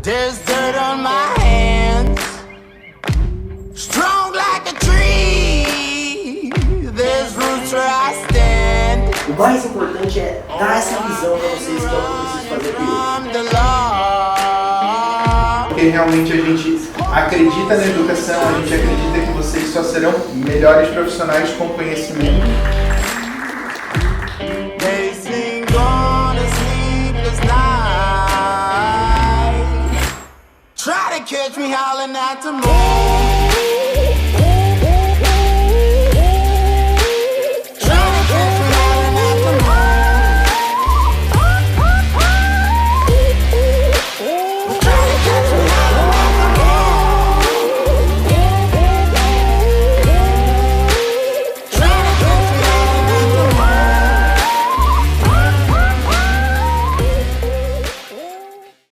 There's dirt on my hands, strong like a tree. There's roots where I stand. O mais importante é dar essa visão para vocês que é o que eu preciso fazer aqui hoje. Porque realmente a gente acredita na educação, a gente acredita que vocês só serão melhores profissionais com conhecimento. Try to catch me howling at the moon.